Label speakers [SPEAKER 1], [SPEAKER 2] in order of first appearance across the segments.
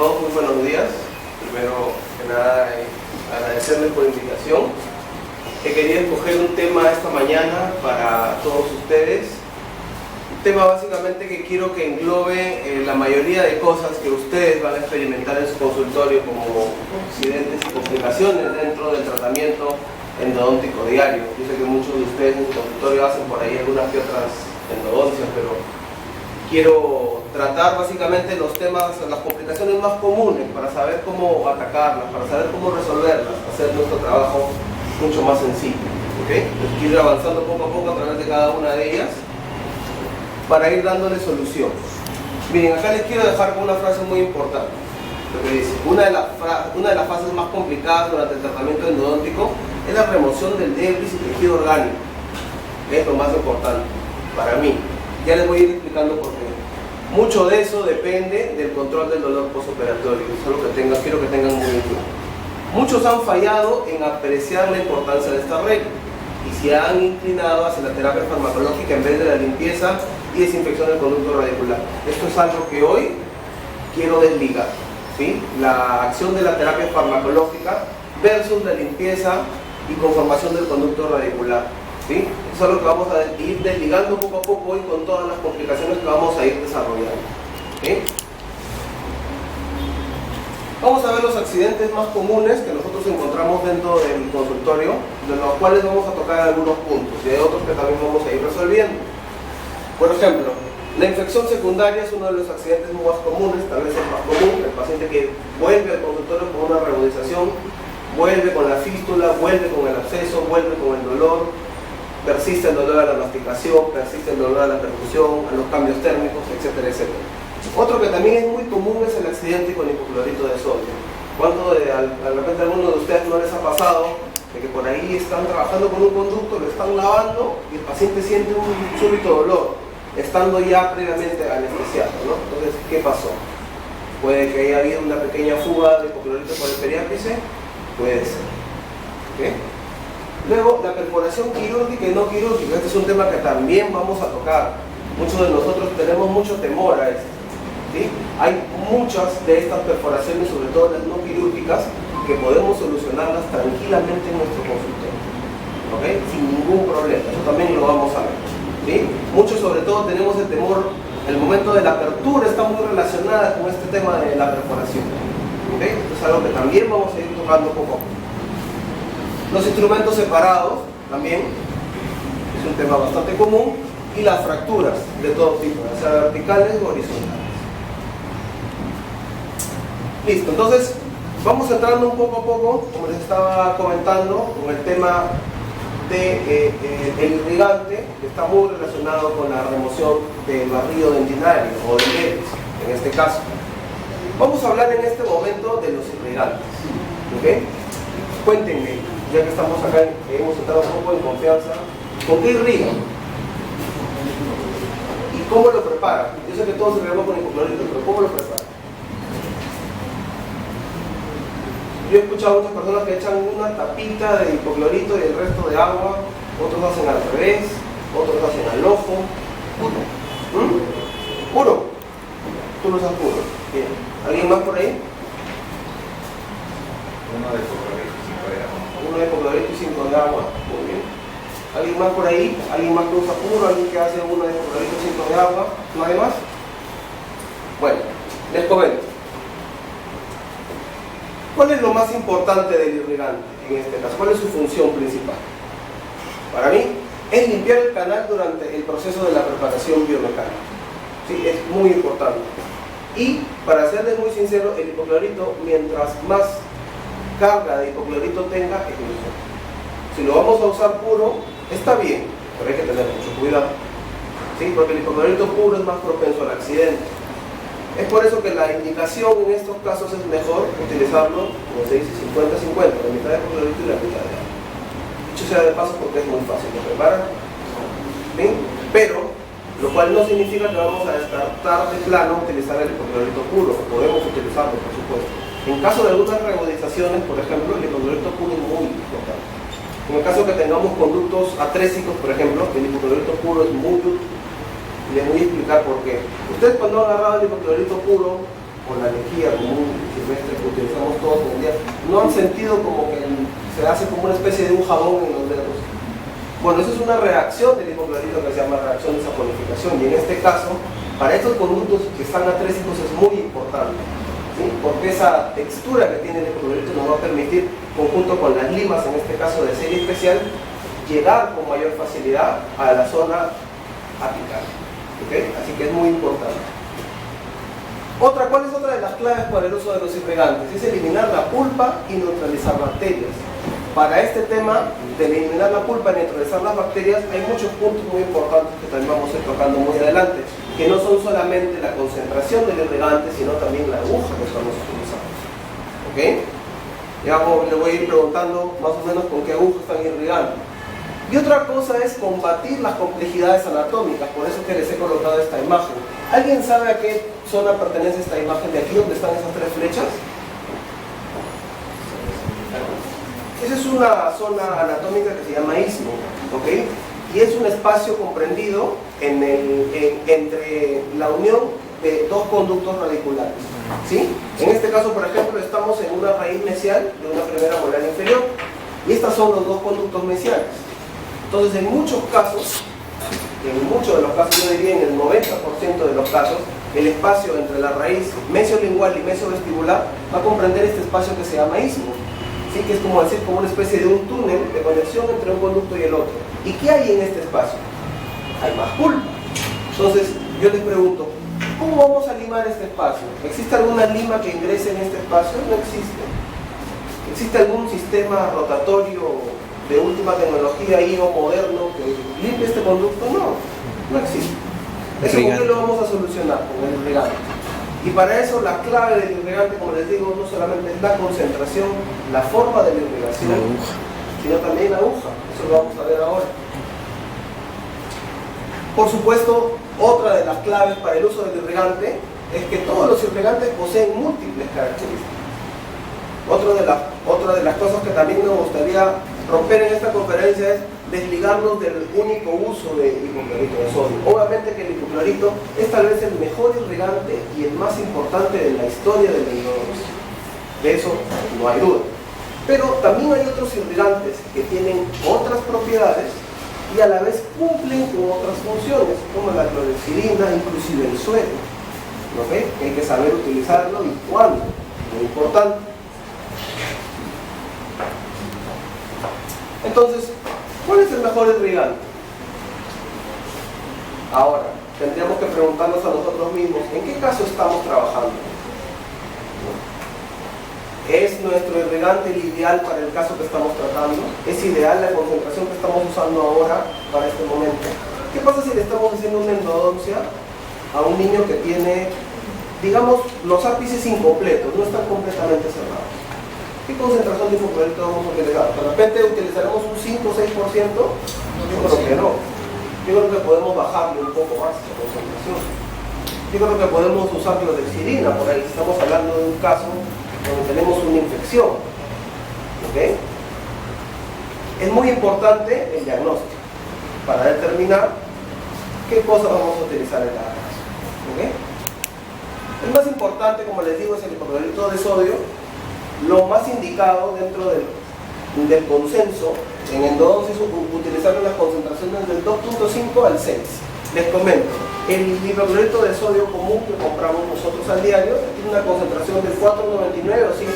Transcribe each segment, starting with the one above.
[SPEAKER 1] todos, muy buenos días. Primero que nada, agradecerles por la invitación. He querido escoger un tema esta mañana para todos ustedes. Un tema básicamente que quiero que englobe la mayoría de cosas que ustedes van a experimentar en su consultorio como accidentes y complicaciones dentro del tratamiento endodóntico diario. Yo sé que muchos de ustedes en su consultorio hacen por ahí algunas que otras endodoncias, pero quiero tratar básicamente los temas, las complicaciones más comunes para saber cómo atacarlas, para saber cómo resolverlas, hacer nuestro trabajo mucho más sencillo. ¿Okay? Entonces quiero ir avanzando poco a poco a través de cada una de ellas para ir dándole solución. Miren, acá les quiero dejar con una frase muy importante. Lo que dice, una de las fases más complicadas durante el tratamiento endodóntico es la remoción del debris y tejido orgánico. Es lo más importante para mí. Ya les voy a ir explicando por qué. Mucho de eso depende del control del dolor postoperatorio. Eso es lo que quiero que tengan muy claro. Muchos han fallado en apreciar la importancia de esta regla y se han inclinado hacia la terapia farmacológica en vez de la limpieza y desinfección del conducto radicular. Esto es algo que hoy quiero desligar, ¿sí? La acción de la terapia farmacológica versus la limpieza y conformación del conducto radicular, ¿sí? Eso es lo que vamos a ir desligando poco a poco hoy con todas las complicaciones que vamos a ir desarrollando, ¿sí? Vamos a ver los accidentes más comunes que nosotros encontramos dentro del consultorio, de los cuales vamos a tocar algunos puntos y hay otros que también vamos a ir resolviendo. Por ejemplo, la infección secundaria es uno de los accidentes más comunes, tal vez el más común, el paciente que vuelve al consultorio con una reagudización, vuelve con la fístula, vuelve con el absceso, vuelve con el dolor, persiste el dolor a la masticación, persiste el dolor a la perfusión, a los cambios térmicos, etcétera, etcétera. Otro que también es muy común es el accidente con hipoclorito de sodio. Cuando de repente a alguno de ustedes no les ha pasado de que por ahí están trabajando con un conducto, lo están lavando y el paciente siente un súbito dolor, estando ya previamente anestesiado, ¿no? Entonces, ¿qué pasó? Puede que haya habido una pequeña fuga de hipoclorito por el periápice, puede ser. ¿Okay? Luego, la perforación quirúrgica y no quirúrgica. Este es un tema que también vamos a tocar. Muchos de nosotros tenemos mucho temor a esto, ¿sí? Hay muchas de estas perforaciones, sobre todo las no quirúrgicas, que podemos solucionarlas tranquilamente en nuestro consultorio, ¿okay? Sin ningún problema. Eso también lo vamos a ver, ¿sí? Muchos, sobre todo, tenemos el temor. El momento de la apertura está muy relacionada con este tema de la perforación, ¿okay? Esto es algo que también vamos a ir tocando poco a poco. Los instrumentos separados también es un tema bastante común, y las fracturas de todo tipo, ya sea verticales o horizontales. Listo, entonces vamos entrando un poco a poco, como les estaba comentando, con el tema del irrigante, que está muy relacionado con la remoción del barrido dentinario o del debris, en este caso. Vamos a hablar en este momento de los irrigantes, ¿okay? Cuéntenme, ya que estamos acá, hemos entrado un poco en confianza, ¿con qué irrigan? ¿Y cómo lo preparan? Yo sé que todos irrigamos con hipoclorito, pero ¿cómo lo preparan? Yo he escuchado a muchas personas que echan una tapita de hipoclorito y el resto de agua, otros hacen al revés, otros hacen al ojo. ¿Puro? Tú lo usas puro. Bien. ¿Alguien más por ahí? Uno de hipoclorito y 5 de agua. Muy bien. ¿Alguien más por ahí? ¿Alguien más que usa puro? ¿Alguien que hace uno de hipoclorito y 5 de agua? ¿No hay más? Bueno, les comento. ¿Cuál es lo más importante del irrigante en este caso? ¿Cuál es su función principal? Para mí, es limpiar el canal durante el proceso de la preparación biomecánica. ¿Sí? Es muy importante. Y, para serles muy sincero, el hipoclorito, mientras más carga de hipoclorito tenga, es mejor. Si lo vamos a usar puro, está bien, pero hay que tener mucho cuidado, ¿sí? Porque el hipoclorito puro es más propenso al accidente. Es por eso que la indicación en estos casos es mejor utilizarlo, como se dice, 50-50, la mitad de hipoclorito y la mitad de agua. Dicho sea de paso, porque es muy fácil de preparar, ¿sí? Pero, lo cual no significa que vamos a descartar de plano utilizar el hipoclorito puro, podemos utilizarlo, por supuesto. En caso de algunas reagudizaciones, por ejemplo, el hipoclorito puro es muy importante. En el caso que tengamos conductos atrésicos, por ejemplo, el hipoclorito puro es muy útil. Y les voy a explicar por qué. Ustedes, cuando han agarrado el hipoclorito puro con la lejía, con un ¿No han sentido como que se hace como una especie de un jabón en los dedos? Bueno, eso es una reacción del hipoclorito que se llama reacción de saponificación, y en este caso, para estos conductos que están atrésicos es muy importante, ¿sí? Porque esa textura que tiene el hipoclorito nos va a permitir, conjunto con las limas, en este caso de serie especial, llegar con mayor facilidad a la zona apical, ¿okay? Así que es muy importante. ¿Cuál es otra de las claves para el uso de los irrigantes? Es eliminar la pulpa y neutralizar bacterias. Para este tema de eliminar la pulpa y neutralizar las bacterias hay muchos puntos muy importantes que también vamos a ir tocando muy adelante, que no son solamente la concentración del irrigante, sino también la aguja que estamos utilizando. ¿Ok? Ya le voy a ir preguntando más o menos con qué aguja están irrigando. Y otra cosa es combatir las complejidades anatómicas, por eso que les he colocado esta imagen. ¿Alguien sabe a qué zona pertenece esta imagen de aquí, donde están esas tres flechas? Esa es una zona anatómica que se llama istmo, ¿ok? Y es un espacio comprendido entre la unión de dos conductos radiculares, ¿sí? En este caso, por ejemplo, estamos en una raíz mesial de una primera molar inferior, y estos son los dos conductos mesiales. Entonces, en muchos de los casos, yo diría en el 90% de los casos, el espacio entre la raíz mesiolingual y mesiovestibular va a comprender este espacio que se llama istmo, ¿sí? Que es como decir, como una especie de un túnel de conexión entre un conducto y el otro. ¿Y qué hay en este espacio? Hay más pulpa. Entonces, yo les pregunto, ¿cómo vamos a limar este espacio? ¿Existe alguna lima que ingrese en este espacio? No existe. ¿Existe algún sistema rotatorio de última tecnología IO moderno que limpie este conducto? No existe. ¿Eso con qué lo vamos a solucionar? Con el irrigante. Y para eso la clave del irrigante, como les digo, no solamente es la concentración, la forma de la irrigación, sino también la aguja. Eso lo vamos a ver ahora. Por supuesto, otra de las claves para el uso del irrigante es que todos los irrigantes poseen múltiples características. Otra de las cosas que también me gustaría romper en esta conferencia es desligarnos del único uso de hipoclorito de sodio. Obviamente que el hipoclorito es tal vez el mejor irrigante y el más importante de la historia de la hidrosis. De eso no hay duda. Pero también hay otros irrigantes que tienen otras propiedades y a la vez cumplen con otras funciones, como la clorexidina, inclusive el suero. ¿Okay? Hay que saber utilizarlo y cuándo, muy importante. Entonces, ¿cuál es el mejor irrigante? Ahora, tendríamos que preguntarnos a nosotros mismos, ¿en qué caso estamos trabajando? ¿Es nuestro irrigante el ideal para el caso que estamos tratando? ¿Es ideal la concentración que estamos usando ahora para este momento? ¿Qué pasa si le estamos haciendo una endodoncia a un niño que tiene, digamos, los ápices incompletos, no están completamente cerrados? ¿Qué concentración de hipoclorito vamos a utilizar? ¿De repente utilizaremos un 5 o 6%? Yo creo que no. Yo creo que podemos bajarle un poco más esa concentración. Yo creo que podemos usar clorexidina, por ahí estamos hablando de un caso donde tenemos una infección. ¿Ok? Es muy importante el diagnóstico para determinar qué cosas vamos a utilizar en cada caso. ¿Ok? El más importante, como les digo, es el hipoclorito de sodio. Lo más indicado dentro del consenso en endodoncia es utilizar las concentraciones del 2.5 al 6. Les comento, el hipoclorito de sodio común que compramos nosotros al diario tiene una concentración de 4,99 o 5%.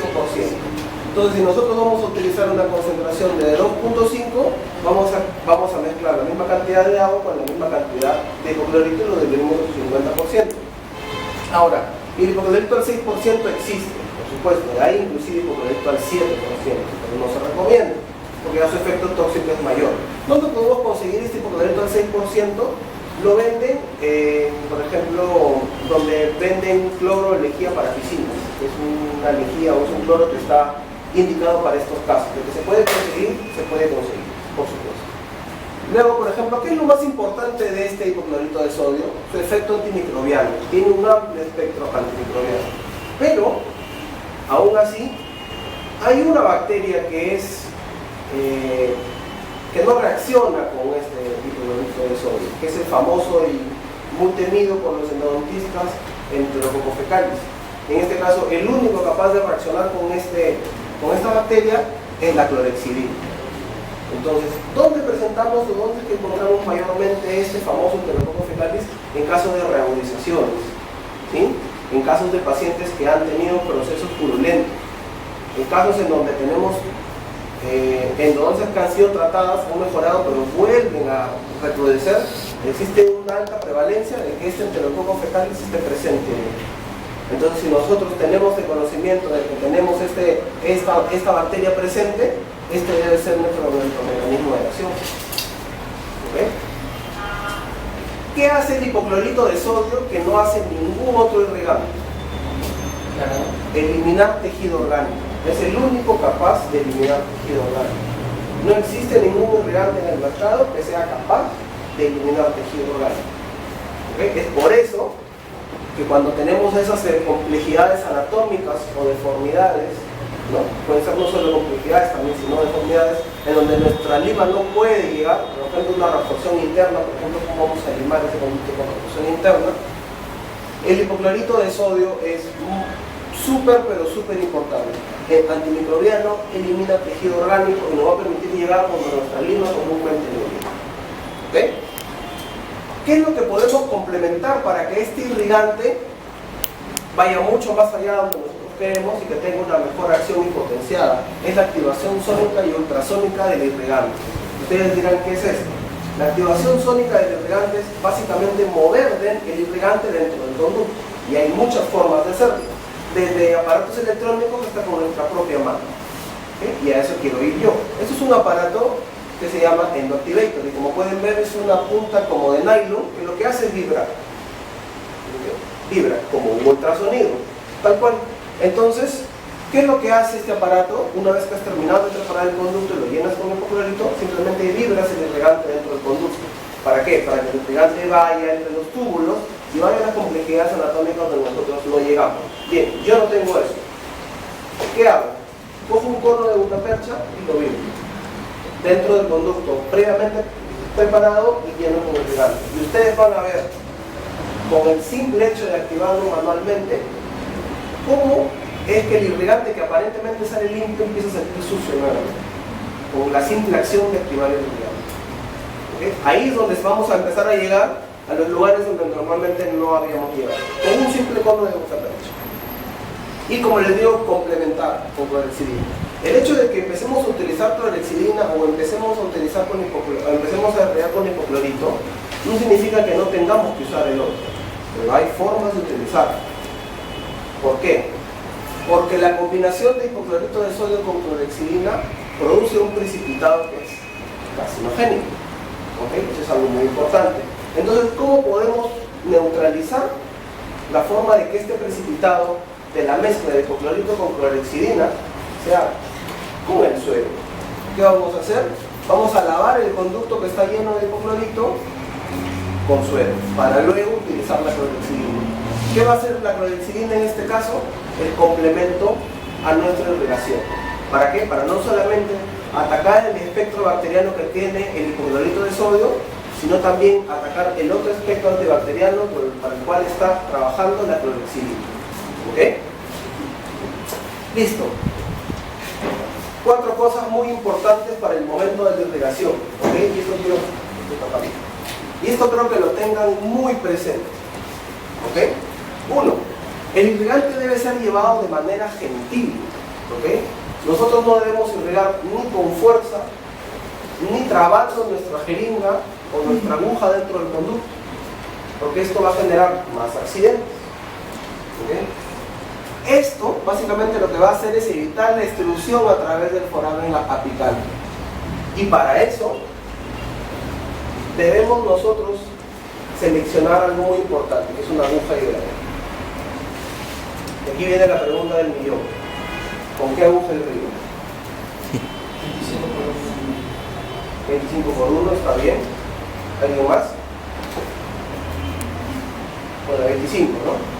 [SPEAKER 1] Entonces, si nosotros vamos a utilizar una concentración de 2.5, vamos a mezclar la misma cantidad de agua con la misma cantidad de hipoclorito y lo dividimos en 50%. Ahora, el hipoclorito al 6% existe. Pues hay inclusive hipoclorito al 7%, pero no se recomienda, porque su efecto tóxico es mayor. ¿Dónde podemos conseguir este hipoclorito al 6%? Lo venden, por ejemplo, donde venden cloro lejía para piscinas, que es una lejía o es un cloro que está indicado para estos casos. De que se puede conseguir, por supuesto. Luego, por ejemplo, ¿qué es lo más importante de este hipoclorito de sodio? Su efecto antimicrobiano. Tiene un amplio espectro antimicrobiano. Pero aún así, hay una bacteria que no reacciona con este hipoclorito de sodio, que es el famoso y muy temido por los endodontistas Enterococcus fecalis. En este caso, el único capaz de reaccionar con este con esta bacteria es la clorexidina. Entonces, ¿dónde presentamos o dónde es que encontramos mayormente este famoso Enterococcus fecalis? En casos de reagudizaciones, ¿sí? En casos de pacientes que han tenido procesos purulentos, en casos en donde tenemos endodoncias que han sido tratadas, han mejorado, pero vuelven a recrudecer, existe una alta prevalencia de que este Enterococcus fecalis esté presente. Entonces, si nosotros tenemos el conocimiento de que tenemos esta bacteria presente, este debe ser nuestro mecanismo de acción. ¿Okay? ¿Qué hace el hipoclorito de sodio que no hace ningún otro irrigante? Eliminar tejido orgánico. Es el único capaz de eliminar tejido orgánico. No existe ningún irrigante en el mercado que sea capaz de eliminar tejido orgánico. ¿Okay? Es por eso que cuando tenemos esas complejidades anatómicas o deformidades, ¿no? Pueden ser no solo complejidades también, sino deformidades en donde nuestra lima no puede llegar, por ejemplo una reforzación interna, por ejemplo cómo vamos a limar ese conducto con reforzación interna. El hipoclorito de sodio es súper pero súper importante. El antimicrobiano elimina tejido orgánico y nos va a permitir llegar donde nuestra lima comúnmente no llega. ¿Okay? ¿Qué es lo que podemos complementar para que este irrigante vaya mucho más allá donde nosotros queremos y que tenga una mejor acción y potenciada? Es la activación sónica y ultrasónica del irrigante. Ustedes dirán, ¿qué es esto? La activación sónica del irrigante es básicamente mover el irrigante dentro del conducto. Y hay muchas formas de hacerlo, desde aparatos electrónicos hasta con nuestra propia mano. ¿Okay? Y a eso quiero ir yo. Esto es un aparato que se llama Endoactivator, y como pueden ver es una punta como de nylon que lo que hace es vibrar. Vibra como un ultrasonido, tal cual. Entonces, ¿qué es lo que hace este aparato? Una vez que has terminado de preparar el conducto y lo llenas con el hipoclorito, simplemente vibras el irrigante dentro del conducto. ¿Para qué? Para que el irrigante vaya entre los túbulos y vaya a las complejidades anatómicas donde nosotros no llegamos. Bien, yo no tengo eso. ¿Qué hago? Cojo un cono de una percha y lo vibro dentro del conducto previamente preparado y lleno con el irrigante. Y ustedes van a ver, con el simple hecho de activarlo manualmente, cómo es que el irrigante que aparentemente sale limpio empieza a sentir sucio nuevamente, con la simple acción de activar el irrigante. ¿Okay? Ahí es donde vamos a empezar a llegar a los lugares donde normalmente no habíamos llegado, con un simple cono de percha. Y como les digo, complementar con clorexidina. El hecho de que empecemos a utilizar clorexidina o empecemos a utilizar empecemos a regar con hipoclorito no significa que no tengamos que usar el otro, pero hay formas de utilizarlo. ¿Por qué? Porque la combinación de hipoclorito de sodio con clorexidina produce un precipitado que es carcinogénico. ¿Okay? Eso es algo muy importante. Entonces, ¿cómo podemos neutralizar la forma de que este precipitado de la mezcla de hipoclorito con clorexidina sea con el suelo? ¿Qué vamos a hacer? Vamos a lavar el conducto que está lleno de hipoclorito con suelo, para luego utilizar la clorexidina. ¿Qué va a hacer la clorexidina en este caso? El complemento a nuestra irrigación. ¿Para qué? Para no solamente atacar el espectro bacteriano que tiene el hipoclorito de sodio, sino también atacar el otro espectro antibacteriano para el cual está trabajando la clorexidina. ¿Ok? Listo. 4 cosas muy importantes para el momento de la irrigación. ¿Ok? Y esto creo que lo tengan muy presente. ¿Ok? 1. El irrigante debe ser llevado de manera gentil. ¿Ok? Nosotros no debemos irrigar ni con fuerza, ni trabando nuestra jeringa o nuestra aguja dentro del conducto, porque esto va a generar más accidentes. ¿Okay? Esto básicamente lo que va a hacer es evitar la extrusión a través del foramen apical. Y para eso debemos nosotros seleccionar algo muy importante, que es una aguja hidráulica. Y aquí viene la pregunta del millón. ¿Con qué aguja irrigo? 25 por 1 está bien. ¿Alguien más? Bueno, 25, ¿no?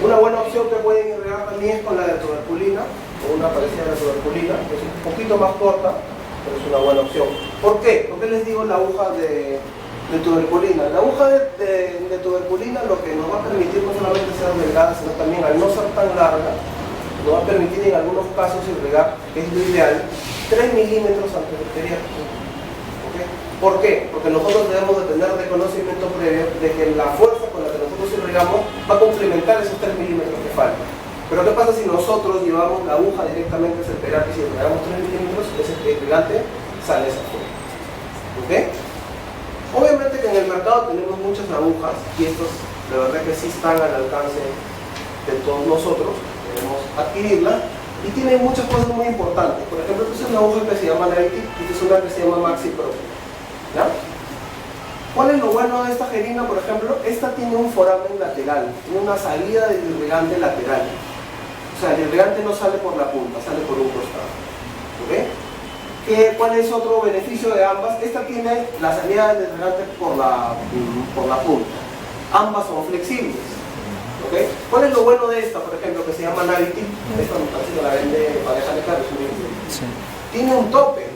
[SPEAKER 1] Una buena opción que pueden irrigar también es con la de tuberculina, o una parecida a la tuberculina, que es un poquito más corta, pero es una buena opción. ¿Por qué? ¿Por qué les digo la aguja de tuberculina? La aguja de tuberculina lo que nos va a permitir no solamente ser delgada, sino también al no ser tan larga, nos va a permitir en algunos casos irrigar, que es lo ideal, 3 milímetros antes del periápice. ¿Okay? ¿Por qué? Porque nosotros debemos de tener de conocimiento previo de que la fuerza con la que nosotros irrigamos va a complementar esos 3 milímetros que faltan. Pero ¿qué pasa si nosotros llevamos la aguja directamente hacia el periápice y irrigamos 3 milímetros? Ese irrigante sale esa fuerza. ¿Okay? Obviamente que en el mercado tenemos muchas agujas y estos de verdad que sí están al alcance de todos nosotros, podemos adquirirla y tienen muchas cosas muy importantes. Por ejemplo, esta es una aguja que se llama Navy y esta es una que se llama Maxi Pro. ¿Ya? ¿Cuál es lo bueno de esta jeringa, por ejemplo? Esta tiene un foramen lateral, tiene una salida del irrigante lateral. O sea, el irrigante no sale por la punta, sale por un costado. ¿Okay? ¿Cuál es otro beneficio de ambas? Esta tiene la salida del irrigante por la punta. Ambas son flexibles. ¿Okay? ¿Cuál es lo bueno de esta, por ejemplo, que se llama Navy? Esta me parece que la vende Pareja de Carlos. Sí. Tiene un tope.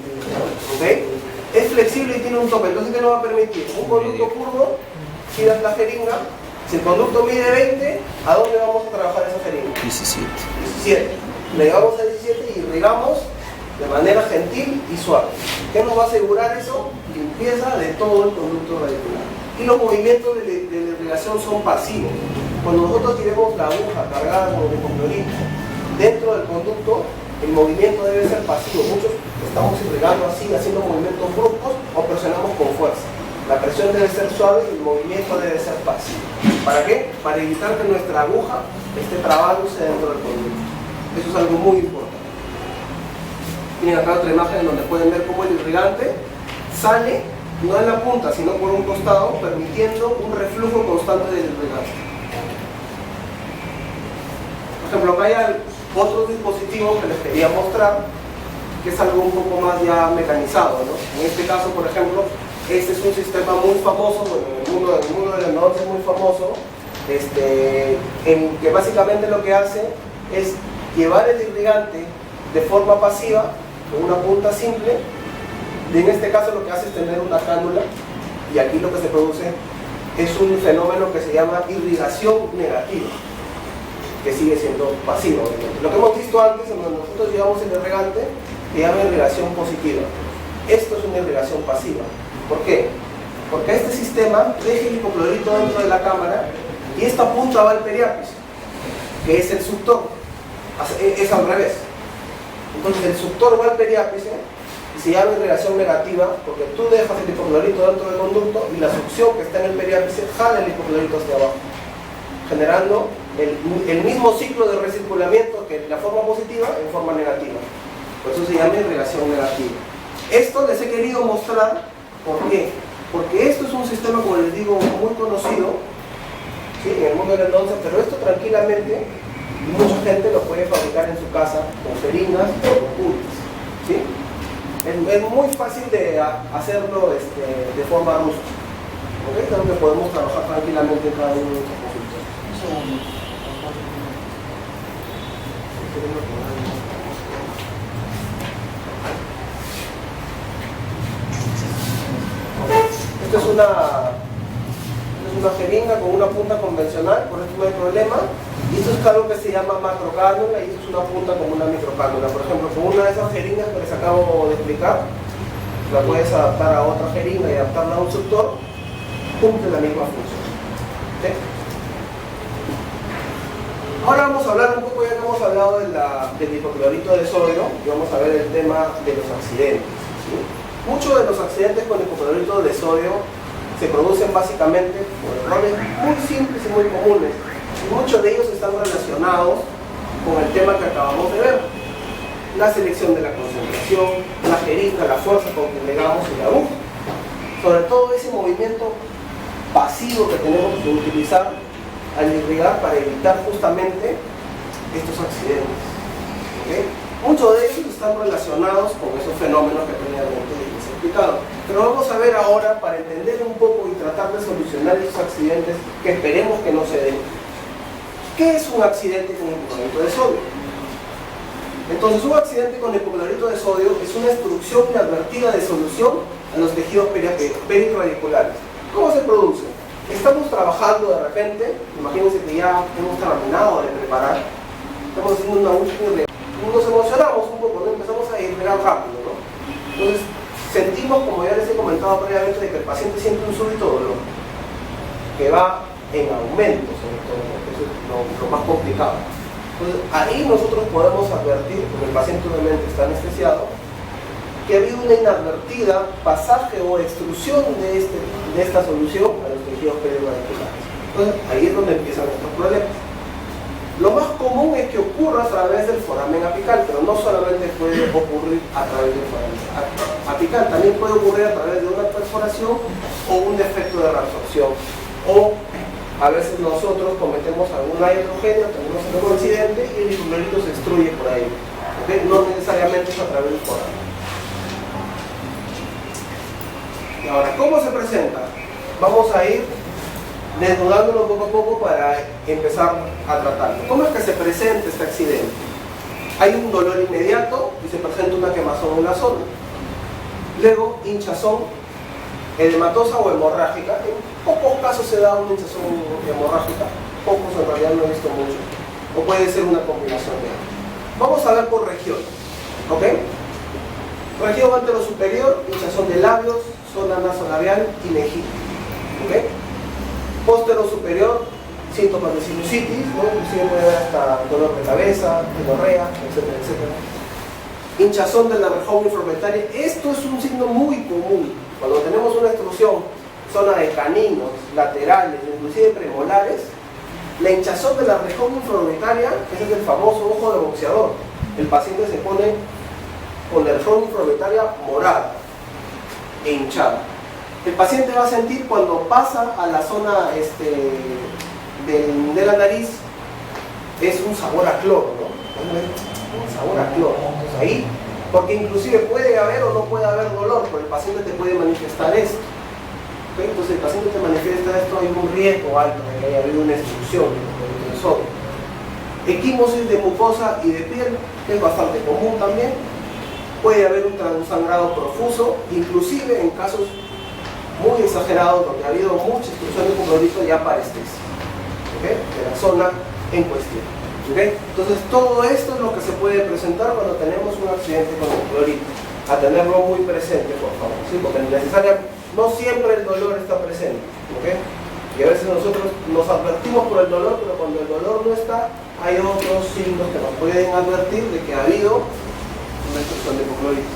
[SPEAKER 1] ¿Okay? Es flexible y tiene un tope. Entonces, ¿qué nos va a permitir? Un conducto curvo, giras la jeringa. Si el conducto mide 20, ¿a dónde vamos a trabajar esa jeringa? 17. Le llevamos a 17 y irrigamos de manera gentil y suave. ¿Qué nos va a asegurar eso? Limpieza de todo el conducto radicular. Y los movimientos de la irrigación son pasivos. Cuando nosotros tiremos la aguja cargada con hipoclorito dentro del conducto, el movimiento debe ser pasivo. Muchos estamos irrigando así, haciendo movimientos bruscos o presionamos con fuerza. La presión debe ser suave y el movimiento debe ser pasivo. ¿Para qué? Para evitar que nuestra aguja esté trabándose dentro del conducto. Eso es algo muy importante. Tienen acá otra imagen donde pueden ver cómo el irrigante sale no en la punta, sino por un costado, permitiendo un reflujo constante del irrigante. Por ejemplo, acá hay otros dispositivos que les quería mostrar, que es algo un poco más ya mecanizado, ¿no? En este caso, por ejemplo, este es un sistema muy famoso, bueno, en el mundo del negocio es muy famoso, en que básicamente lo que hace es llevar el irrigante de forma pasiva, con una punta simple, y en este caso lo que hace es tener una cánula, y aquí lo que se produce es un fenómeno que se llama irrigación negativa, que sigue siendo pasivo. Lo que hemos visto antes, cuando nosotros llevamos el irrigante, se llama irrigación positiva. Esto es una irrigación pasiva. ¿Por qué? Porque este sistema deja el hipoclorito dentro de la cámara y esta punta va al periápice, que es el suctor. Es al revés. Entonces el suctor va al periápice y se llama irrigación negativa porque tú dejas el hipoclorito dentro del conducto y la succión que está en el periápice jala el hipoclorito hacia abajo, generando el mismo ciclo de recirculamiento que la forma positiva en forma negativa. Por eso se llama irrigación negativa. Esto les he querido mostrar. ¿Por qué? Porque esto es un sistema, como les digo, muy conocido, ¿sí?, en el mundo del endodontia, pero esto tranquilamente mucha gente lo puede fabricar en su casa con jeringas o con puntas, ¿sí? Es muy fácil de hacerlo de forma rústica. ¿Okay? Creo que podemos trabajar tranquilamente en cada uno de estos consultorios. Esta es una jeringa con una punta convencional, por eso no hay problema. Y esto es algo que se llama macrocánula y esto es una punta como una microcánula. Por ejemplo, con una de esas jeringas que les acabo de explicar, la puedes adaptar a otra jeringa y adaptarla a un suctor, cumple la misma función. ¿Sí? Ahora vamos a hablar un poco, ya que hemos hablado del hipoclorito de sodio, y vamos a ver el tema de los accidentes. ¿Sí? Muchos de los accidentes con hipoclorito de sodio se producen básicamente por errores muy simples y muy comunes. Y muchos de ellos están relacionados con el tema que acabamos de ver. La selección de la concentración, la jeringa, la fuerza con que pegamos y la aguja. Sobre todo ese movimiento pasivo que tenemos que utilizar al irrigar para evitar justamente estos accidentes. ¿Okay? Muchos de ellos están relacionados con esos fenómenos que previamente les he explicado. Pero vamos a ver ahora, para entender un poco y tratar de solucionar esos accidentes que esperemos que no se den. ¿Qué es un accidente con hipoclorito de sodio? Entonces, un accidente con hipoclorito de sodio es una obstrucción inadvertida de solución a los tejidos perirradiculares. ¿Cómo se produce? Estamos trabajando de repente, imagínense que ya hemos terminado de preparar, estamos haciendo una última irrigación. Nos emocionamos un poco, ¿no? Empezamos a irrigar rápido, ¿no? Entonces sentimos, como ya les he comentado previamente, de que el paciente siente un súbito dolor, que va en aumento, sobre todo, porque eso es lo más complicado. Entonces ahí nosotros podemos advertir, porque el paciente obviamente está anestesiado, que ha habido una inadvertida pasaje o extrusión de esta solución a los tejidos perioradiculales. Entonces ahí es donde empiezan estos problemas. Lo más común es que ocurra a través del foramen apical, pero no solamente puede ocurrir a través del foramen apical, también puede ocurrir a través de una perforación o un defecto de reabsorción, o a veces nosotros cometemos algún iatrogenia, tenemos algún accidente y el hipoclorito se extruye por ahí, ¿okay? No necesariamente es a través del foramen. Y ahora, ¿cómo se presenta? Vamos a ir desnudándolo poco a poco para empezar a tratarlo. ¿Cómo es que se presenta este accidente? Hay un dolor inmediato y se presenta una quemazón en la zona. Luego, hinchazón edematosa o hemorrágica. En pocos casos se da una hinchazón hemorrágica, pocos en realidad, no he visto mucho. O puede ser una combinación de ambos. Vamos a ver por región, ¿ok? Región antero-superior, hinchazón de labios, zona nasolabial y mejilla, ¿ok? Póstero superior, síntomas de sinusitis, ¿no? Inclusive puede haber hasta dolor de cabeza, diarrea, etcétera, etcétera. Hinchazón de la región infrometaria. Esto es un signo muy común. Cuando tenemos una extrusión, zona de caninos, laterales, inclusive premolares, la hinchazón de la región infrometaria, ese es el famoso ojo de boxeador. El paciente se pone con la región infrometaria morada e hinchada. El paciente va a sentir cuando pasa a la zona de la nariz, es un sabor a cloro, ¿no? Un sabor a cloro. Entonces ahí, porque inclusive puede haber o no puede haber dolor, pero el paciente te puede manifestar esto. ¿Okay? Entonces el paciente te manifiesta esto, hay un riesgo alto de que haya habido una extrusión del sodio. Equimosis de mucosa y de piel, que es bastante común también. Puede haber un sangrado profuso, inclusive en casos muy exagerados donde ha habido mucha extrusión de hipoclorito ya parestesia, ¿okay? De la zona en cuestión, ¿okay? Entonces todo esto es lo que se puede presentar cuando tenemos un accidente con hipoclorito. A tenerlo muy presente, por favor, ¿sí? Porque no siempre el dolor está presente, ¿okay? Y a veces nosotros nos advertimos por el dolor, pero cuando el dolor no está, hay otros signos que nos pueden advertir de que ha habido una extrusión de hipoclorito.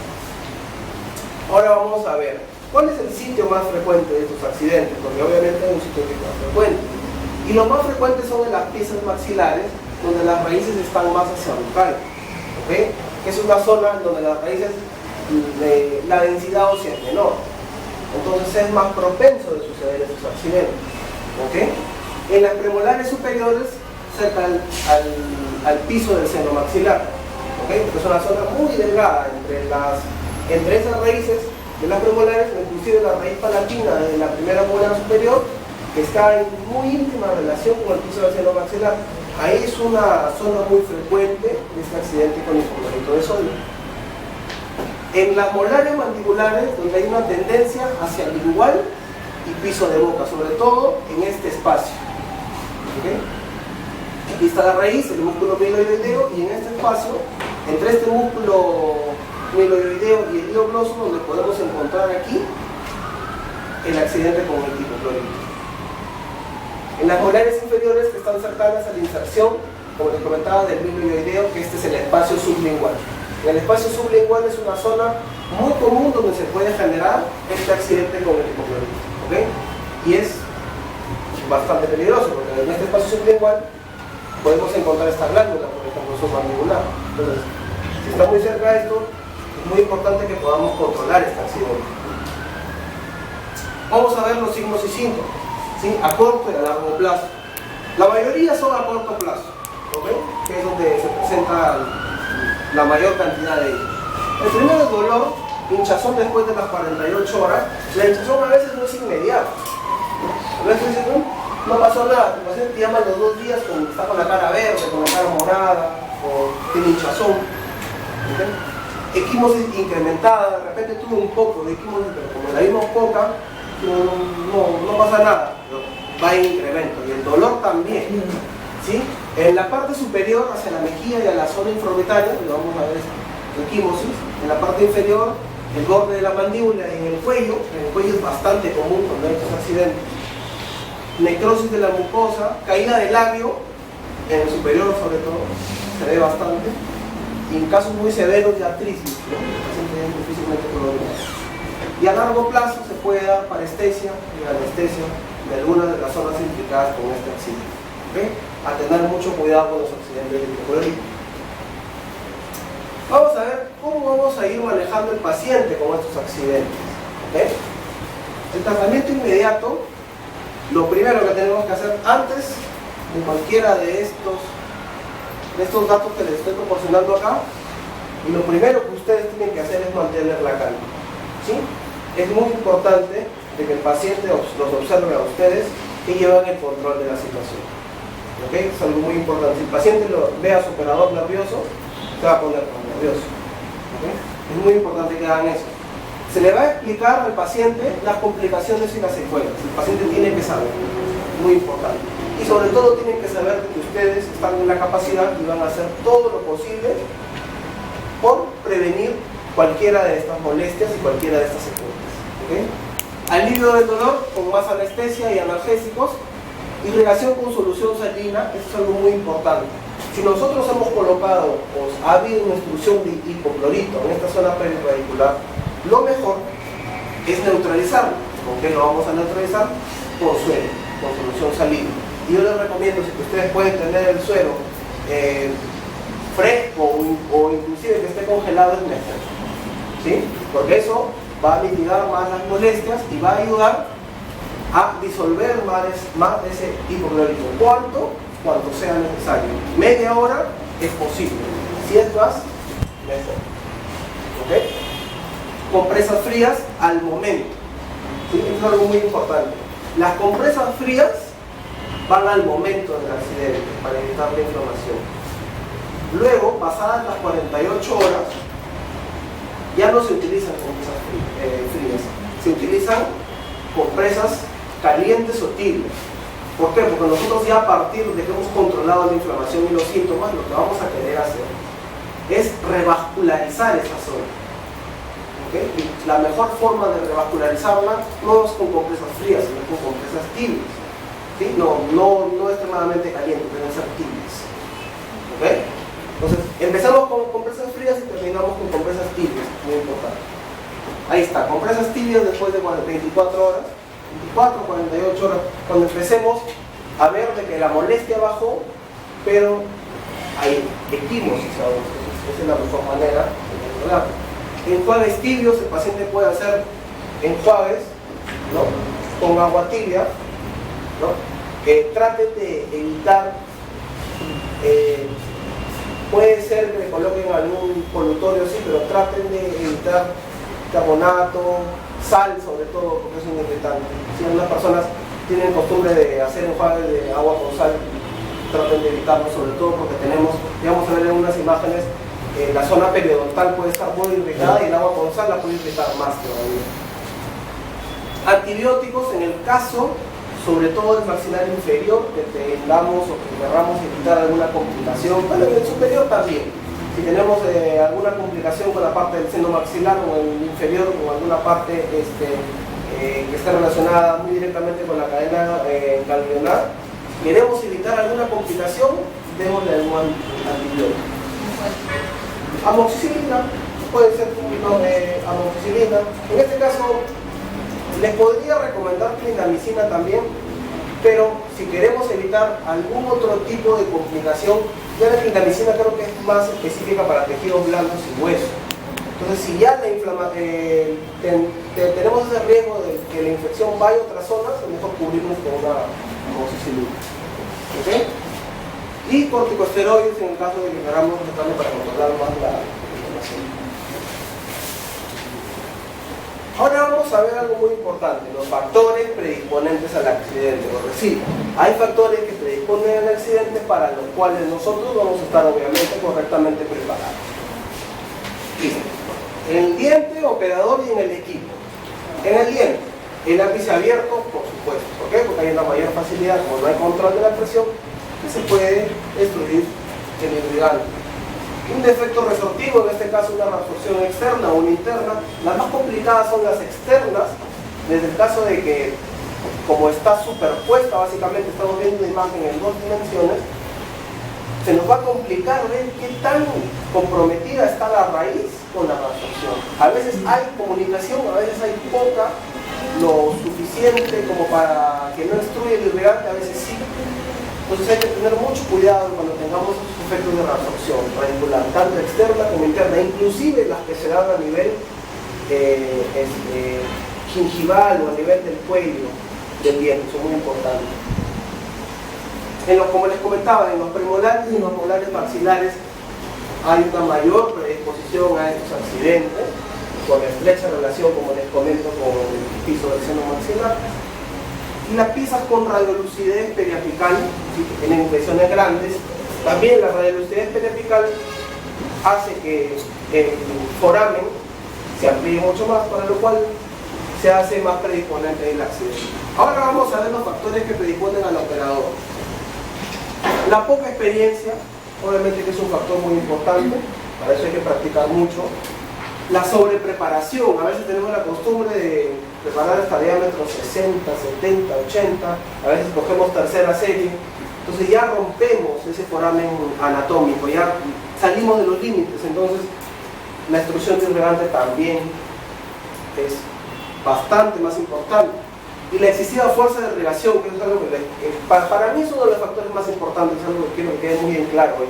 [SPEAKER 1] Ahora vamos a ver ¿cuál es el sitio más frecuente de estos accidentes? Porque obviamente hay un sitio que es más frecuente. Y lo más frecuente son en las piezas maxilares, donde las raíces están más hacia bucal, ¿okay? Que es una zona donde las raíces, la densidad ósea es menor. Entonces es más propenso de suceder esos accidentes, ¿okay? En las premolares superiores, cerca al piso del seno maxilar, ¿okay? Porque es una zona muy delgada entre esas raíces de las premolares, inclusive la raíz palatina de la primera molar superior, que está en muy íntima relación con el piso del seno maxilar. Ahí es una zona muy frecuente de este accidente con hipoclorito de sodio. En las molares mandibulares, donde hay una tendencia hacia el lingual y piso de boca, sobre todo en este espacio, ¿okay? Aquí está la raíz, el músculo miloioideo, y en este espacio, entre este músculo miloioideo y el hilo gloso, donde podemos encontrar aquí el accidente con el hipoclorito. En las molares inferiores, que están cercanas a la inserción, como les comentaba, del miloioideo, que este es el espacio sublingual. El espacio sublingual es una zona muy común donde se puede generar este accidente con el hipoclorito, ¿okay? Y es bastante peligroso, porque en este espacio sublingual podemos encontrar esta glándula, por ejemplo, submandibular. Entonces, si está muy cerca de esto, es muy importante que podamos controlar este accidente. Vamos a ver los signos y síntomas, ¿sí? A corto y a largo plazo. La mayoría son a corto plazo, ¿okay? Que es donde se presenta la mayor cantidad de ellos. El primero es dolor, hinchazón después de las 48 horas. La hinchazón a veces no es inmediata. A veces no pasó nada, el paciente llama a los 2 días cuando está con la cara verde, con la cara morada, o tiene hinchazón. ¿Okay? Equimosis incrementada, de repente tuvo un poco de equimosis, pero como la vimos poca, no pasa nada, pero va en incremento. Y el dolor también, ¿sí? En la parte superior, hacia la mejilla y a la zona infraorbitaria, lo vamos a ver es equimosis. En la parte inferior, el borde de la mandíbula y en el cuello es bastante común cuando hay estos accidentes. Necrosis de la mucosa, caída del labio, en el superior sobre todo, se ve bastante. Y en casos muy severos de artritis, ¿no? El paciente es difícilmente colorado. Y a largo plazo se puede dar parestesia y anestesia de algunas de las zonas implicadas con este accidente. ¿Okay? A tener mucho cuidado con los accidentes de hipocoloritis. Vamos a ver cómo vamos a ir manejando el paciente con estos accidentes. ¿Okay? El tratamiento inmediato, lo primero que tenemos que hacer antes de cualquiera de estos datos que les estoy proporcionando acá, y lo primero que ustedes tienen que hacer es mantener la calma. ¿Sí? Es muy importante de que el paciente los observe a ustedes y lleven el control de la situación. ¿Okay? Es algo muy importante. Si el paciente lo ve a su operador nervioso, se va a poner nervioso. ¿Okay? Es muy importante que hagan eso. Se le va a explicar al paciente las complicaciones y las secuelas. El paciente tiene que saber. Muy importante. Y sobre todo tienen que saber que ustedes están en la capacidad y van a hacer todo lo posible por prevenir cualquiera de estas molestias y cualquiera de estas secuelas. ¿Okay? Alivio del dolor con más anestesia y analgésicos. Irrigación con solución salina, eso es algo muy importante. Si nosotros hemos colocado o ha habido una intrusión de hipoclorito en esta zona perirradicular, lo mejor es neutralizarlo. ¿Con qué lo vamos a neutralizar? Con suero, con solución salina. Y yo les recomiendo, si ustedes pueden tener el suero fresco o inclusive que esté congelado, es mejor. ¿Sí? Porque eso va a mitigar más las molestias y va a ayudar a disolver más de ese hipoclorito. Cuanto sea necesario. Media hora es posible. Si es más, mejor. ¿Okay? Compresas frías al momento. ¿Sí? Eso es algo muy importante. Las compresas frías van al momento del accidente para evitar la inflamación. Luego, pasadas las 48 horas, ya no se utilizan compresas frías. Se utilizan compresas calientes o tibias. ¿Por qué? Porque nosotros ya a partir de que hemos controlado la inflamación y los síntomas, lo que vamos a querer hacer es revascularizar esa zona. ¿Okay? Y la mejor forma de revascularizarla no es con compresas frías, sino con compresas tibias. ¿Sí? No extremadamente calientes, deben ser tibias. ¿Okay? Entonces, empezamos con compresas frías y terminamos con compresas tibias, muy importante. Ahí está, compresas tibias después de 24 horas. 24, 48 horas, cuando empecemos a ver de que la molestia bajó, pero hay equimosis ahora. Esa es la mejor manera de controlarlo. Enjuagues tibios, el paciente puede hacer enjuagues, ¿no? Con agua tibia, ¿no? Que traten de evitar, puede ser que le coloquen algún colutorio, sí, pero traten de evitar carbonato, sal sobre todo, porque es un irritante. Si algunas personas tienen costumbre de hacer enjuague de agua con sal, traten de evitarlo, sobre todo porque tenemos, vamos a ver en unas imágenes, la zona periodontal puede estar muy irritada y el agua con sal la puede irritar más todavía. Antibióticos, en el caso, sobre todo del maxilar inferior, que tengamos o que querramos evitar alguna complicación, bueno, en el superior también. Si tenemos alguna complicación con la parte del seno maxilar o el inferior o alguna parte que esté relacionada muy directamente con la cadena ganglionar, queremos evitar alguna complicación, démosle algún antibiótico. Amoxicilina, puede ser amoxicilina. En este caso, les podría recomendar clindamicina también, pero si queremos evitar algún otro tipo de complicación, ya la clindamicina creo que es más específica para tejidos blandos y huesos. Entonces, si ya tenemos ese riesgo de que la infección vaya a otras zonas, es mejor cubrirnos con una amoxicilina. ¿Okay? Y corticosteroides en el caso de que queramos tratarlo para controlar más la inflamación. Ahora vamos a ver algo muy importante, los factores predisponentes al accidente. Porque sí, hay factores que predisponen al accidente para los cuales nosotros vamos a estar obviamente correctamente preparados. Listo. En el diente, operador y en el equipo. En el diente, el ápice abierto, por supuesto. ¿Por qué? Porque hay una mayor facilidad, como no hay control de la presión, que se puede destruir el irrigante. Un defecto resortivo, en este caso una reabsorción externa o una interna. Las más complicadas son las externas, desde el caso de que, como está superpuesta, básicamente estamos viendo una imagen en 2 dimensiones, se nos va a complicar ver qué tan comprometida está la raíz con la reabsorción. A veces hay comunicación, a veces hay poca, lo suficiente como para que no destruya el irrigante, a veces sí. Entonces hay que tener mucho cuidado cuando tengamos esos efectos de reabsorción radicular, tanto externa como interna, inclusive las que se dan a nivel gingival o a nivel del cuello del diente, son muy importantes. Como les comentaba, en los premolares y en los molares maxilares hay una mayor predisposición a estos accidentes, con estrecha relación, como les comento, con el piso del seno maxilar. Y las piezas con radiolucidez periapical, ¿sí?, que tienen impresiones grandes, también la radiolucidez periapical hace que el foramen se amplíe mucho más, para lo cual se hace más predisponente el accidente. Ahora vamos a ver los factores que predisponen al operador. La poca experiencia, obviamente que es un factor muy importante, para eso hay que practicar mucho. La sobrepreparación, a veces tenemos la costumbre de preparar hasta diámetros 60, 70, 80, a veces cogemos tercera serie, entonces ya rompemos ese foramen anatómico, ya salimos de los límites, entonces la extrusión de irrigante también es bastante más importante. Y la excesiva fuerza de irrigación, que es algo que para mí es uno de los factores más importantes, es algo que quiero que quede muy bien claro hoy.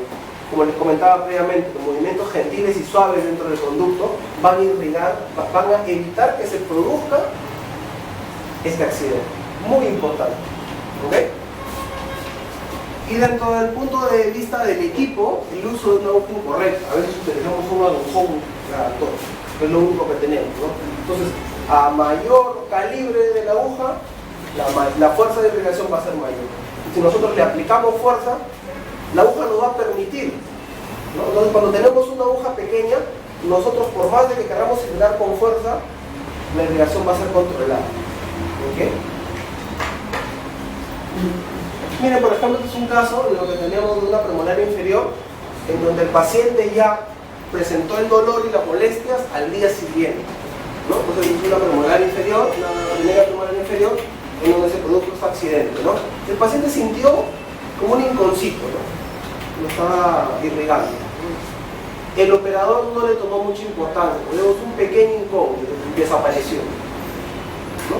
[SPEAKER 1] Como les comentaba previamente, los movimientos gentiles y suaves dentro del conducto van a irrigar, van a evitar que se produzca este accidente. Muy importante. ¿Okay? Y dentro del punto de vista del equipo, el uso de una aguja incorrecta. A veces utilizamos un agujón grandote, que es lo único que tenemos, ¿no? Entonces, a mayor calibre de la aguja, la fuerza de irrigación va a ser mayor. Y si nosotros le aplicamos fuerza, la aguja nos va a permitir, ¿no? Entonces, cuando tenemos una aguja pequeña, nosotros, por más de que queramos irrigar con fuerza, la irrigación va a ser controlada. ¿Okay? Miren, por ejemplo, este es un caso en lo que teníamos de una premolar inferior, en donde el paciente ya presentó el dolor y las molestias al día siguiente, ¿no? Entonces es una premolar inferior, una primera premolar inferior, en donde se produjo este accidente, ¿no? El paciente sintió como un inconcito, ¿no? Lo estaba irrigando. El operador no le tomó mucha importancia, tuvimos un pequeño incómodo, desapareció. ¿No?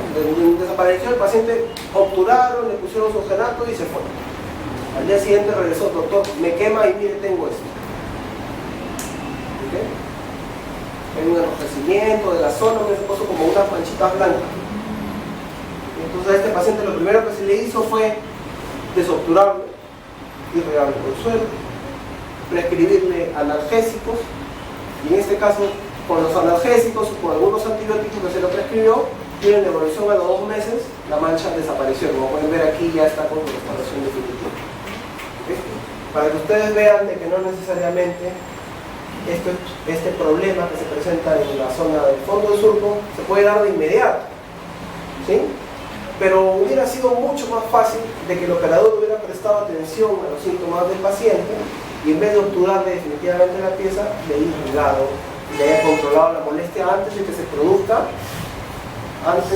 [SPEAKER 1] Desapareció el paciente, obturaron, le pusieron oxogenato y se fue. Al día siguiente regresó, doctor, me quema y mire, tengo esto. ¿Okay? Hay un enrojecimiento de la zona, me puso como unas manchitas blancas. Entonces a este paciente lo primero que se le hizo fue desobturarlo, irrigarlo con suelo, prescribirle analgésicos, y en este caso con los analgésicos o con algunos antibióticos que se lo prescribió, tienen evolución a los 2 meses, la mancha desapareció. Como pueden ver aquí, ya está con restauración definitiva. ¿Okay? Para que ustedes vean de que no necesariamente este problema que se presenta en la zona del fondo del surco se puede dar de inmediato, ¿sí? Pero hubiera sido mucho más fácil de que el operador hubiera prestado atención a los síntomas del paciente y en vez de obturarle definitivamente la pieza, le haya irrigado, le haya controlado la molestia antes de que se produzca antes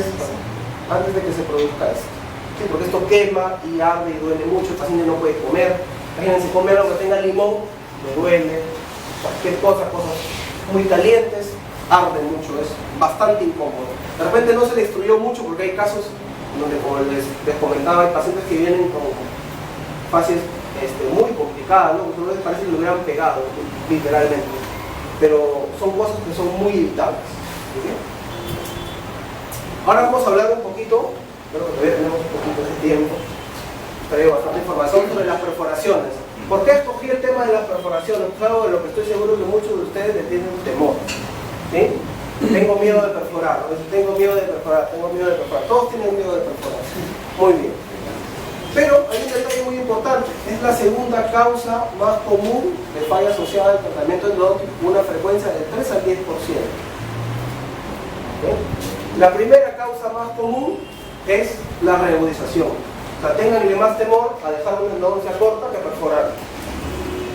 [SPEAKER 1] de que se produzca esto. ¿Sí? Porque esto quema y arde y duele mucho, el paciente no puede comer. Imagínense comer algo que tenga limón, le duele, cualquier cosa, cosas muy calientes, arde mucho, es bastante incómodo. De repente no se le destruyó mucho porque hay casos donde, como les comentaba, hay pacientes que vienen con fases muy complicadas, ¿no? Porque parece que lo hubieran pegado, literalmente. Pero son cosas que son muy evitables. ¿Sí? Ahora vamos a hablar un poquito, creo que todavía tenemos un poquito de tiempo, traigo bastante información sobre las perforaciones. ¿Por qué escogí el tema de las perforaciones? Es algo de lo que estoy seguro que muchos de ustedes le tienen un temor. ¿Sí? Tengo miedo de perforar, tengo miedo de perforar, tengo miedo de perforar. Todos tienen miedo de perforar. Muy bien. Pero hay un detalle muy importante. Es la segunda causa más común de falla asociada al tratamiento endodóntico, con una frecuencia de 3 al 10%. ¿Sí? La primera causa más común es la reagudización. O sea, ténganle más temor a dejar una endodoncia corta que perforar.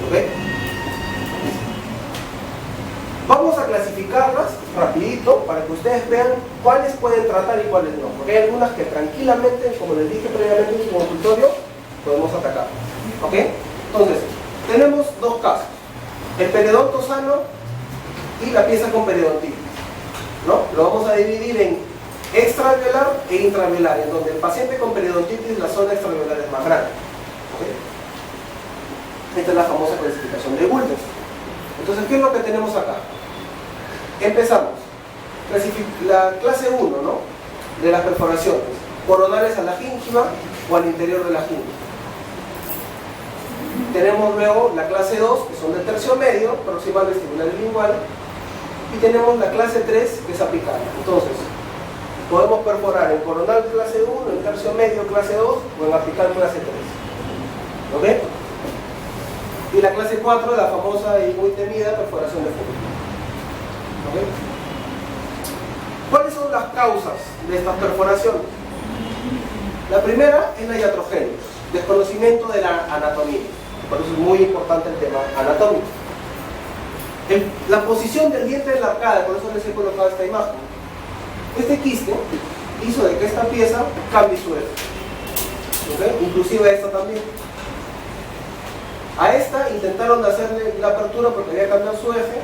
[SPEAKER 1] ¿Ok? Vamos a clasificarlas rapidito para que ustedes vean cuáles pueden tratar y cuáles no. Porque hay algunas que tranquilamente, como les dije previamente en su consultorio, podemos atacar. ¿Ok? Entonces, tenemos dos casos. El periodonto sano y la pieza con periodontitis, ¿no? Lo vamos a dividir en extraalveolar e intraalveolar, en donde el paciente con periodontitis la zona extraalveolar es más grande. ¿Okay? Esta es la famosa clasificación de Gulden. Entonces, ¿qué es lo que tenemos acá? Empezamos. La clase 1, ¿no? De las perforaciones coronales a la gíngiva o al interior de la gíngiva. Tenemos luego la clase 2, que son de tercio medio, proximal, vestibular y lingual. Y tenemos la clase 3, que es apical. Entonces, podemos perforar en coronal clase 1, en tercio medio clase 2 o en apical clase 3. ¿Ok? Y la clase 4, la famosa y muy temida perforación de fondo. ¿Ok? ¿Cuáles son las causas de estas perforaciones? La primera es la iatrogenia, desconocimiento de la anatomía. Por eso es muy importante el tema anatómico. La posición del diente de la arcada, por eso les he colocado esta imagen. Este quiste hizo de que esta pieza cambie su eje. ¿Okay? Inclusive esta también. A esta intentaron hacerle la apertura porque había cambiado su eje,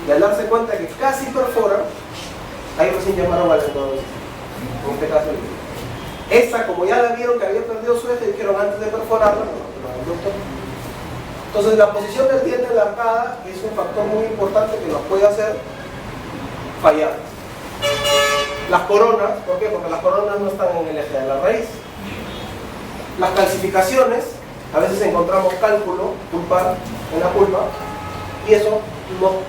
[SPEAKER 1] y al darse cuenta que casi perfora, ahí recién llamaron al endodoncista. En este caso, esta, como ya la vieron que había perdido su eje, dijeron antes de perforarla, no, doctor. Entonces, la posición del diente de la arcada es un factor muy importante que nos puede hacer fallar. Las coronas, ¿por qué? Porque las coronas no están en el eje de la raíz. Las calcificaciones, a veces encontramos cálculo pulpar en la pulpa, y eso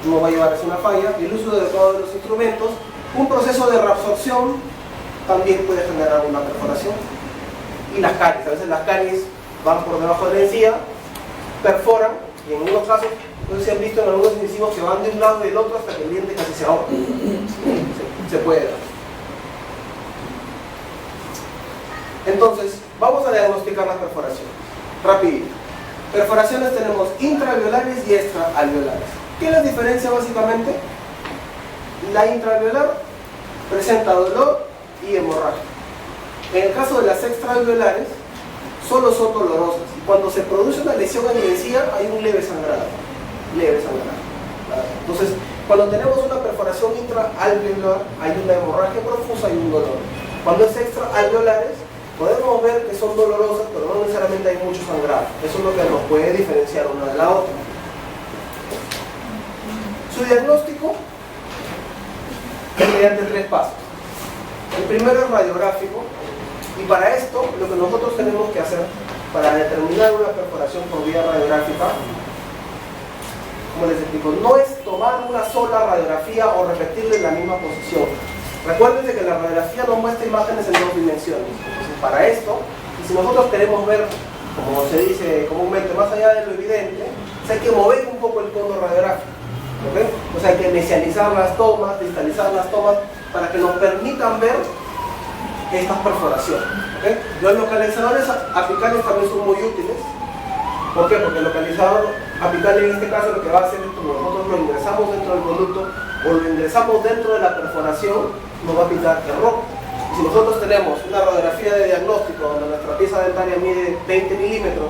[SPEAKER 1] no va a llevar a ser una falla. Y el uso adecuado de los instrumentos, un proceso de reabsorción también puede generar una perforación. Y las caries, a veces las caries van por debajo de la encía, perforan, y en algunos casos, no sé si han visto en algunos incisivos que van de un lado y del otro hasta que el diente casi se ahoga. Se puede dar. Entonces, vamos a diagnosticar las perforaciones. Rapidito. Perforaciones tenemos intraalveolares y extraalveolares. ¿Qué las diferencia básicamente? La intraalveolar presenta dolor y hemorragia. En el caso de las extraalveolares, solo son dolorosas. Y cuando se produce una lesión en la encía, hay un leve sangrado. Entonces, cuando tenemos una perforación intraalveolar, hay una hemorragia profusa y un dolor. Cuando es extraalveolares, podemos ver que son dolorosas, pero no necesariamente hay mucho sangrado. Eso es lo que nos puede diferenciar una de la otra. Su diagnóstico es mediante 3 pasos. El primero es radiográfico, y para esto lo que nosotros tenemos que hacer para determinar una perforación por vía radiográfica, como les explico, no es tomar una sola radiografía o repetirle la misma posición. Recuerden que la radiografía nos muestra imágenes en 2 dimensiones. Entonces, para esto, y si nosotros queremos ver, como se dice comúnmente, más allá de lo evidente, hay que mover un poco el cono radiográfico. ¿Okay? O sea, hay que mesianizar las tomas, distalizar las tomas, para que nos permitan ver estas perforaciones. ¿Okay? Los localizadores apicales también son muy útiles. ¿Por qué? Porque el localizador apical en este caso lo que va a hacer es que nosotros lo ingresamos dentro del conducto o lo ingresamos dentro de la perforación, nos va a picar error. Si nosotros tenemos una radiografía de diagnóstico donde nuestra pieza dentaria mide 20 milímetros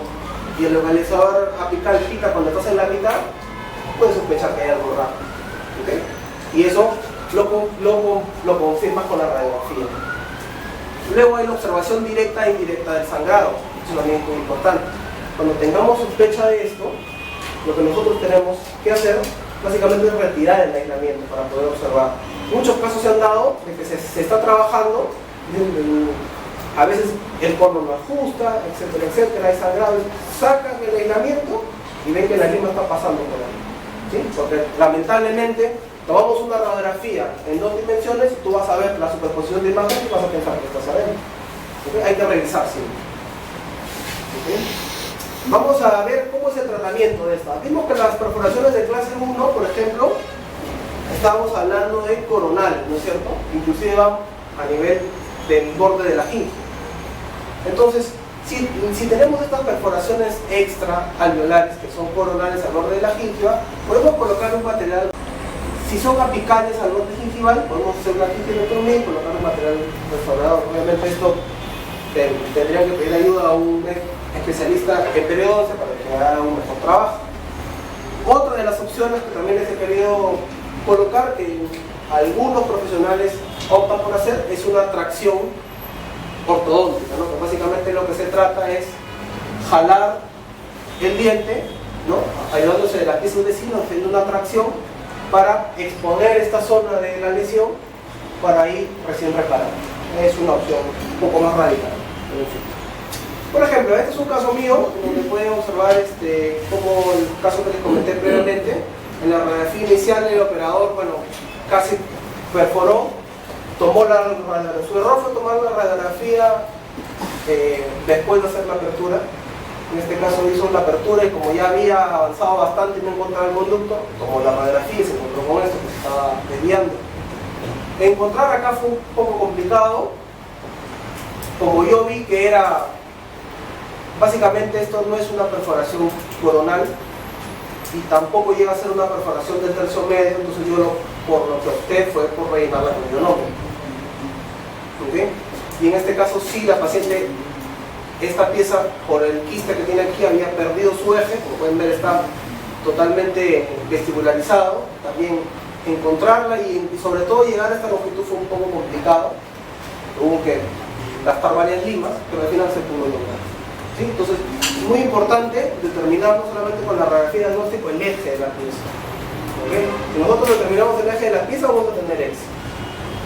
[SPEAKER 1] y el localizador apical pica cuando estás en la mitad, puedes sospechar que hay algo raro. ¿Okay? Y eso lo confirmas con la radiografía. Luego hay la observación directa e indirecta del sangrado. Eso también es muy importante. Cuando tengamos sospecha de esto, lo que nosotros tenemos que hacer básicamente es retirar el aislamiento para poder observar. Muchos casos se han dado de que se está trabajando, a veces el cono no ajusta, etcétera, etcétera, hay sangrado, sacan el aislamiento y ven que la lima está pasando por ahí. ¿Sí? Porque lamentablemente tomamos una radiografía en 2 dimensiones y tú vas a ver la superposición de imágenes y vas a pensar que estás adentro. ¿Okay? Hay que revisar siempre. ¿Okay? Vamos a ver cómo es el tratamiento de esta. Vimos que las perforaciones de clase 1, por ejemplo, estamos hablando de coronal, ¿no es cierto? Inclusive van a nivel del borde de la gingiva. Entonces, Si tenemos estas perforaciones extraalveolares, que son coronales al borde de la gingiva, podemos colocar un material. Si son apicales al borde gingival, podemos hacer una gingivalectomía y colocar un material restaurador. Obviamente esto tendrían que pedir ayuda a un especialista en periodoncia para que haga un mejor trabajo. Otra de las opciones que también les he querido colocar, que algunos profesionales optan por hacer, es una tracción ortodóntica, ¿no? Que básicamente lo que se trata es jalar el diente, ¿no? Ayudándose de las piezas vecinas, haciendo una tracción para exponer esta zona de la lesión para ir recién reparando. Es una opción un poco más radical. Por ejemplo, este es un caso mío donde pueden observar como el caso que les comenté previamente. En la radiografía inicial el operador, bueno, casi perforó, tomó su error fue tomar la radiografía después de hacer la apertura. En este caso hizo la apertura y como ya había avanzado bastante y no encontraba el conducto, tomó la radiografía y se encontró con esto que se estaba desviando. Encontrar acá fue un poco complicado. Como yo vi que era, básicamente esto no es una perforación coronal y tampoco llega a ser una perforación del tercio medio, entonces yo por lo que opté fue por rellenarla con ionómetro. ¿Okay? Y en este caso sí, la paciente, esta pieza por el quiste que tiene aquí había perdido su eje, como pueden ver está totalmente vestibularizado. También encontrarla y sobre todo llegar a esta longitud fue un poco complicado, hubo que gastar varias limas, pero al final se pudo lograr. ¿Sí? Entonces es muy importante determinar no solamente con la radiografía diagnóstico el eje de la pieza. ¿Okay? Si nosotros determinamos el eje de la pieza vamos a tener éxito,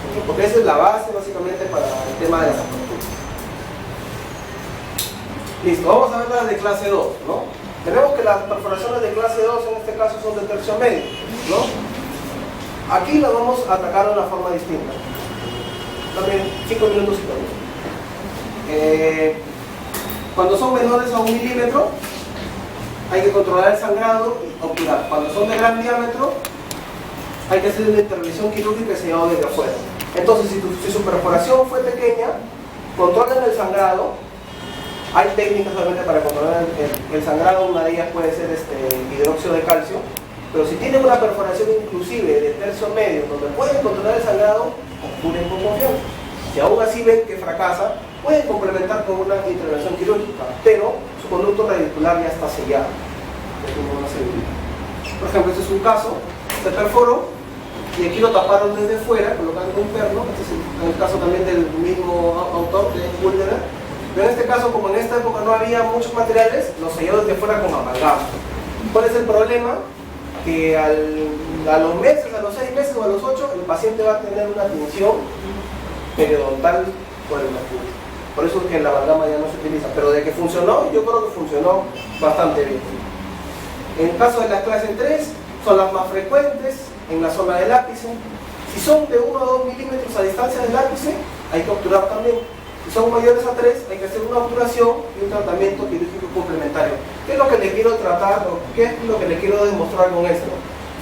[SPEAKER 1] ¿okay? Porque esa es la base básicamente para el tema de las aperturas. Listo, vamos a ver las de clase 2, ¿no? Tenemos que las perforaciones de clase 2 en este caso son de tercio medio, ¿no? Aquí las vamos a atacar de una forma distinta. También 5 minutos y todo. Cuando son menores a 1 milímetro hay que controlar el sangrado y obturar. Cuando son de gran diámetro hay que hacer una intervención quirúrgica y sellado desde afuera. Entonces si su perforación fue pequeña, controlen el sangrado. Hay técnicas solamente para controlar el sangrado. Una de ellas puede ser hidróxido de calcio, pero si tienen una perforación inclusive de tercio medio donde pueden controlar el sangrado, obturen con confianza. Si aún así ven que fracasa, pueden complementar con una intervención quirúrgica, pero su conducto radicular ya está sellado. Por ejemplo, este es un caso, se perforó y aquí lo taparon desde fuera colocando un perno. Este es el caso también del mismo autor, de Wulderer. Pero en este caso, como en esta época no había muchos materiales, lo selló desde fuera con amalgama. ¿Cuál es el problema? Que a los meses, a los 6 meses o a los 8, el paciente va a tener una tinción periodontal por el mercurio. Por eso es que la amalgama ya no se utiliza. Pero de que funcionó, yo creo que funcionó bastante bien. En el caso de la clase 3, son las más frecuentes en la zona del ápice. Si son de 1 a 2 milímetros a distancia del ápice, hay que obturar también. Si son mayores a 3, hay que hacer una obturación y un tratamiento quirúrgico complementario. ¿Qué es lo que le quiero tratar o qué es lo que le quiero demostrar con esto?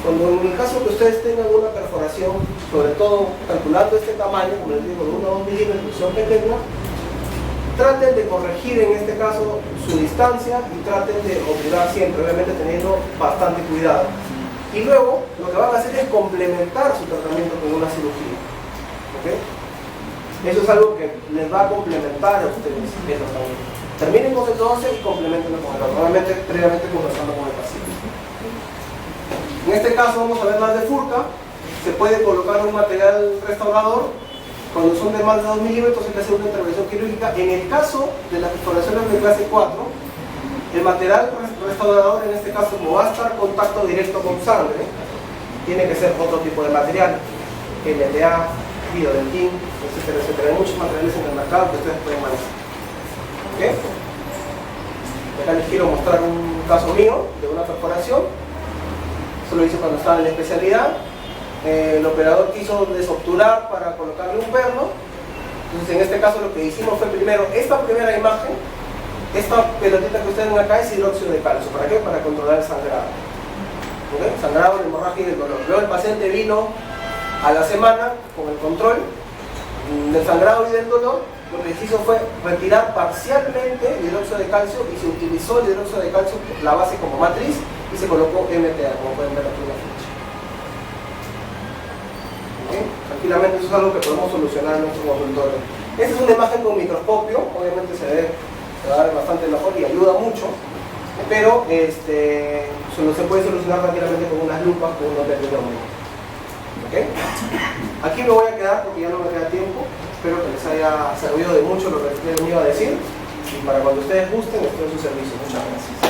[SPEAKER 1] Cuando en el caso que ustedes tengan una perforación, sobre todo calculando este tamaño, como les digo, de 1 a 2 milímetros, son pequeñas, traten de corregir en este caso su distancia y traten de obturar siempre, obviamente teniendo bastante cuidado. Y luego lo que van a hacer es complementar su tratamiento con una cirugía. ¿Okay? Eso es algo que les va a complementar a ustedes. Terminen con el 12 y complementenlo con el otro, obviamente previamente conversando con el paciente. En este caso vamos a ver más de Furca. Se puede colocar un material restaurador. Cuando son de más de 2 milímetros hay que hacer una intervención quirúrgica. En el caso de las perforaciones de clase 4, el material restaurador, en este caso, como va a estar en contacto directo con sangre, tiene que ser otro tipo de material, LTA, Biodentin, etcétera, etcétera. Hay muchos materiales en el mercado que ustedes pueden manejar. ¿Okay? Acá les quiero mostrar un caso mío de una perforación. Eso lo hice cuando estaba en la especialidad. El operador quiso desobturar para colocarle un perno. Entonces en este caso lo que hicimos fue primero, esta primera imagen, esta pelotita que ustedes ven acá es hidróxido de calcio. ¿Para qué? Para controlar el sangrado. ¿Okay? Sangrado, la hemorragia y el dolor. Luego el paciente vino a la semana con el control del sangrado y del dolor lo que se hizo fue retirar parcialmente el hidróxido de calcio y se utilizó el hidróxido de calcio, la base como matriz, y se colocó MTA, como pueden ver aquí en la flecha. ¿Okay? Tranquilamente eso es algo que podemos solucionar en nuestro consultorio. Esta es una imagen con microscopio, obviamente se va a ver bastante mejor y ayuda mucho, pero solo se puede solucionar tranquilamente con unas lupas, con unos lentes de aumento. ¿Okay? Aquí me voy a quedar porque ya no me queda tiempo. Espero que les haya servido de mucho lo que les iba a decir, y para cuando ustedes gusten estoy a su servicio. Muchas gracias.